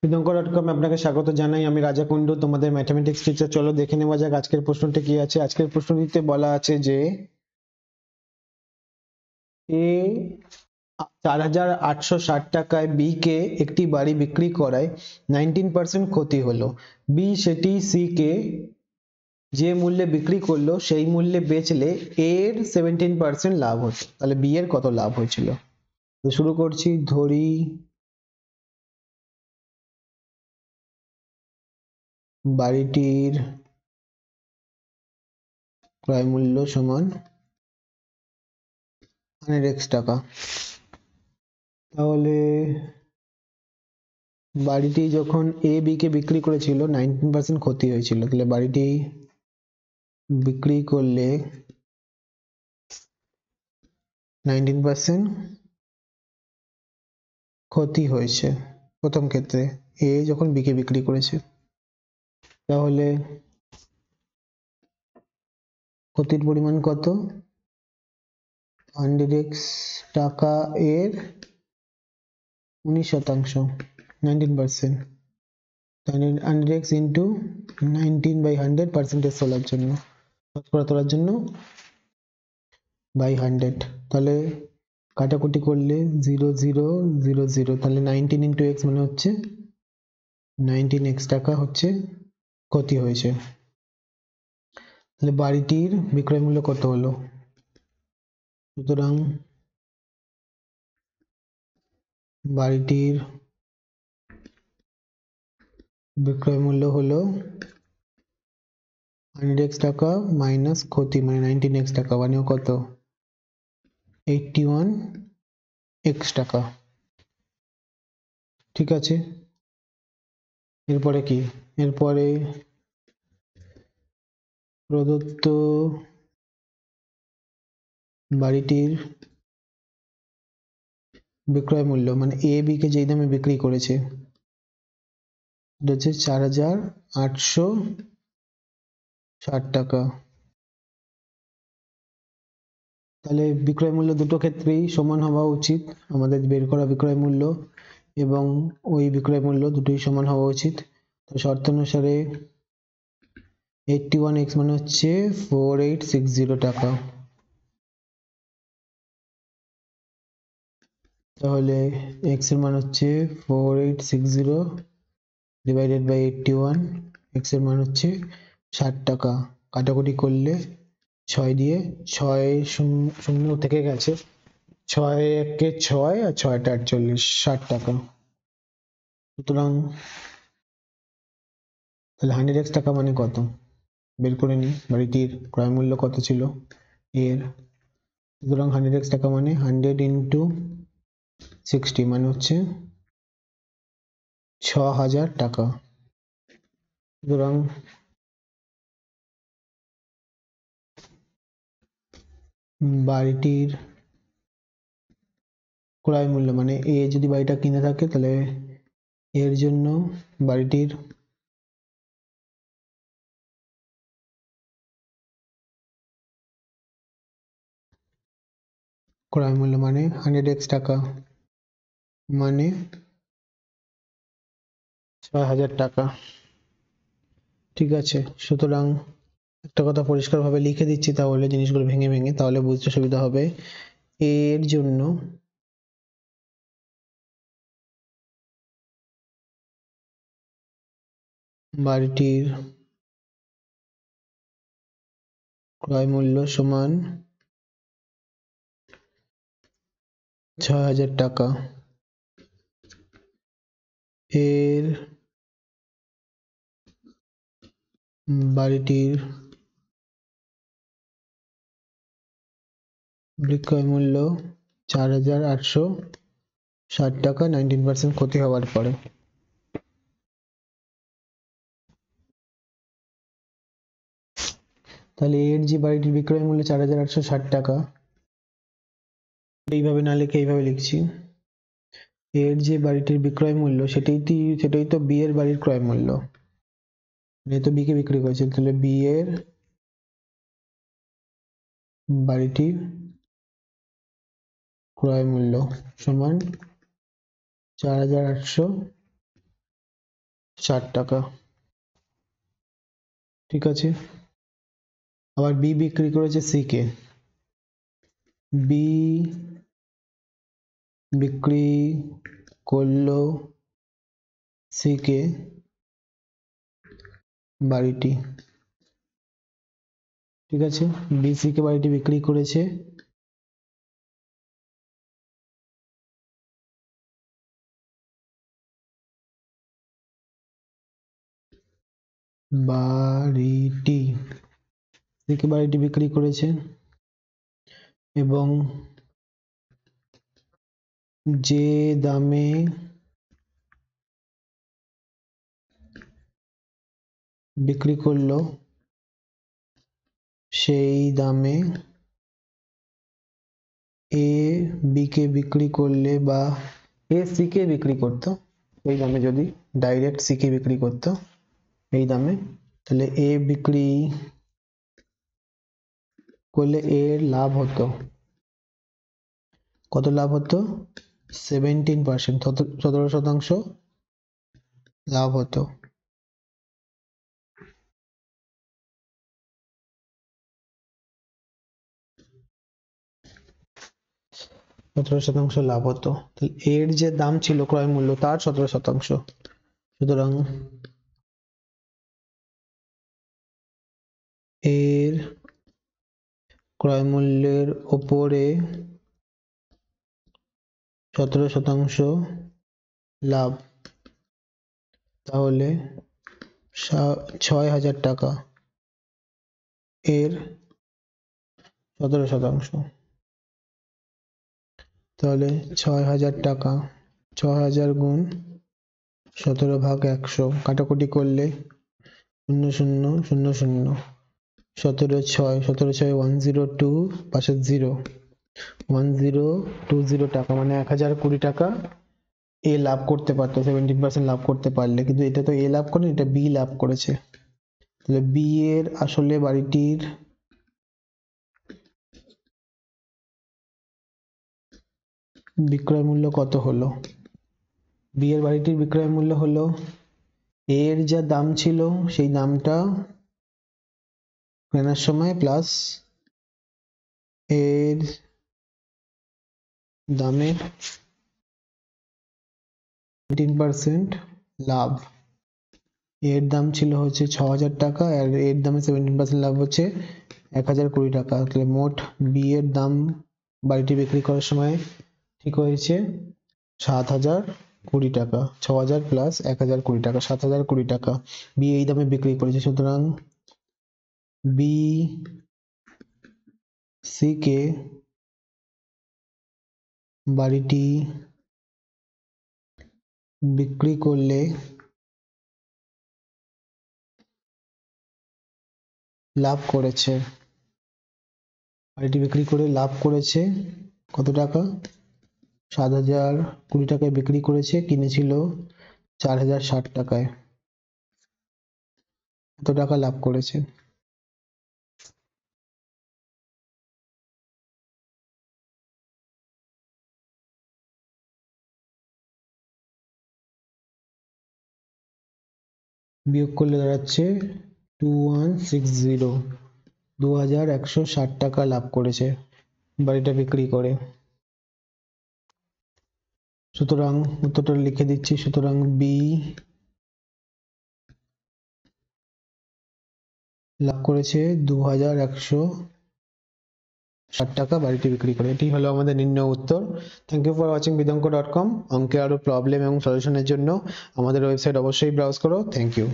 প্রিতঙ্কর.com আপনাকে স্বাগত জানাই। আমি রাজা কুন্ডু, তোমাদের ম্যাথমেটিক্স টিচার। চলো দেখে নেওয়া যাক আজকের প্রশ্নটি কি আছে। আজকের প্রশ্নটিতে বলা আছে যে এ 4,860 টাকায় বি কে একটি বাড়ি বিক্রি করায় 19% ক্ষতি হলো। বি সেটি সি কে যে মূল্যে বিক্রি করলো সেই মূল্যে বেচলে এর 17% লাভ হতো। তাহলে বি এর কত লাভ হয়েছিল? তো শুরু করছি। ধরি বাড়িটির ক্রয় মূল্য সমান 100x টাকা। তাহলে বাড়িটি যখন এ বি কে বিক্রি করেছিল 19% ক্ষতি হয়েছিল। তাহলে বাড়িটি বিক্রি করলে 19% ক্ষতি হয়েছে প্রথম ক্ষেত্রে, এ যখন বি কে বিক্রি করেছে। তাহলে ক্ষতির পরিমাণ কত? 100x টাকা এর 19%, 19%। 100x ইন্টু 19/100 পার্সেন্টেজ তোলার জন্য, শতকরা তোলার জন্য বাই 100। তাহলে কাটাকুটি করলে 0 0 0 0, তাহলে 19 ইন্টু এক্স মানে হচ্ছে 19x টাকা হচ্ছে ক্ষতি হয়েছে। তাহলে বাড়িটির বিক্রয় মূল্য কত হলো? সুতরাং বাড়িটির বিক্রয় মূল্য হলো 100x টাকা মাইনাস ক্ষতি মানে 19x টাকা, মানে কত? 81x টাকা। ঠিক আছে, এরপরে কি? এরপরে প্রদত্ত বাড়িটির বিক্রয় মূল্য মানে এ বি কে যেই দামে বিক্রি করেছে এটা হচ্ছে 4,860 টাকা। তাহলে বিক্রয় মূল্য দুটো ক্ষেত্রেই সমান হওয়া উচিত। আমাদের বের করা বিক্রয় মূল্য এবং ওই বিক্রয় মূল্য দুটোই সমান হওয়া উচিত। তো শর্ত অনুসারে 81x মানে হচ্ছে 4860 টাকা। তাহলে x এর মান হচ্ছে 4860 ডিভাইডেড বাই 81, x এর মান হচ্ছে 60 টাকা। কাটাকুটি করলে 6 দিয়ে 6 শূন্য থেকে গেছে, 6 একে 6 আর 6টা 48, 60 টাকা। সুতরাং তাহলে 100x টাকা মানে কত বের করে নি। বাড়িটির ক্রয় মূল্য কত ছিল এর? সুতরাং 100x টাকা মানে 100 ইন্টু 60 মানে হচ্ছে 6,000 টাকা। সুতরাং বাড়িটির ক্রয় মূল্য মানে এ যদি বাড়িটা কিনে থাকে তাহলে এর জন্য বাড়িটির ক্রয় মূল্য মানে 100x টাকা মানে 6,000 টাকা। ঠিক আছে, সুতরাং একটা কথা পরিষ্কারভাবে লিখে দিচ্ছি তাহলে জিনিসগুলো ভেঙে ভেঙে, তাহলে বুঝতে সুবিধা হবে। এর জন্য বাড়িটির ক্রয় মূল্য সমান 6,000 টাকা। এর বাড়িটির বিক্রয় মূল্য 4,860 টাকা 19% ক্ষতি হওয়ার পরে। তাহলে এর যে বাড়িটির বিক্রয় মূল্য 4,860 টাকা, এইভাবে না লিখে এইভাবে লিখছি। এর যে বাড়িটির বিক্রয় মূল্য সেটাই তো বি এর বাড়ির ক্রয় মূল্য, যেহেতু বি কে বিক্রি করেছে। তাহলে বি এর বাড়িটির ক্রয় মূল্য সমান 4,860 60 টাকা। ঠিক আছে, আবার বি বিক্রি করেছে সি কে, বি বিক্রি করলো সি কে বাড়িটি। ঠিক আছে, বি সি কে বাড়িটি বিক্রি করেছে, বাড়িটি সি কে বাড়িটি বিক্রি করেছে এবং যে দামে বিক্রি করলো সেই দামে এ বি কে বিক্রি করলে বা এ সি কে বিক্রি করতো এই দামে, যদি ডাইরেক্ট সি কে বিক্রি করতো এই দামে, তাহলে এ বিক্রি করলে এর লাভ হতো, কত লাভ হতো? 17%, 17% লাভ হতো। লাভ হতো, তাহলে এর যে দাম ছিল ক্রয় মূল্য তার 17%, সুতরাং এর ক্রয় মূল্যের উপরে 17% লাভ, তাহলে 6,000 টাকা এর 17%, তাহলে 6,000 টাকা, 6,000 গুণ 17 ভাগ 100, কাটাকুটি করলে 0 0 0 0, 17 6, 17 6 102, পাশে 0, 1020 টাকা, মানে 1,020 টাকা এ লাভ করতে পারতো 17% লাভ করতে পারলে, কিন্তু এটা তো এ লাভ করেনি, এটা বি লাভ করেছে। তাহলে বি এর আসলে বাড়িটির বিক্রয় মূল্য কত হলো? বি এর বাড়িটির বিক্রয় মূল্য হলো এর যা দাম ছিল সেই দামটা কেনার সময় প্লাস এর দামের 17% লাভ। এর দাম ছিল হচ্ছে 6,000 টাকা আর এর দামে 17% লাভ হচ্ছে 1,020 টাকা। তাহলে মোট বি এর দাম বাড়িটি বিক্রি করার সময় ঠিক হয়েছে 7,020 টাকা। 6,000 প্লাস 1,020 টাকা, 7,020 টাকা বি এই দামে বিক্রি করেছে। সুতরাং বি সি কে বাড়িটি বিক্রি করলে লাভ করেছে, বাড়িটি বিক্রি করে লাভ করেছে কত টাকা? 7,020 টাকায় বিক্রি করেছে, কিনেছিল 4,060 টাকায়, এত টাকা লাভ করেছে। বিয়োগ করলে দাঁড়াচ্ছে 2160, 2,160 টাকা লাভ করেছে বাড়িটা বিক্রি করে। সুতরাং উত্তরটা লিখে দিচ্ছি। সুতরাং বি লাভ করেছে 2,160 টাকা বাড়িটি বিক্রি করে। এটি হলো আমাদের নির্ণয় উত্তর। Thank you for watching bidanko.com। অঙ্কের আরো প্রবলেম এবং সলিউশনের জন্য আমাদের ওয়েবসাইট অবশ্যই ব্রাউজ করো। Thank you.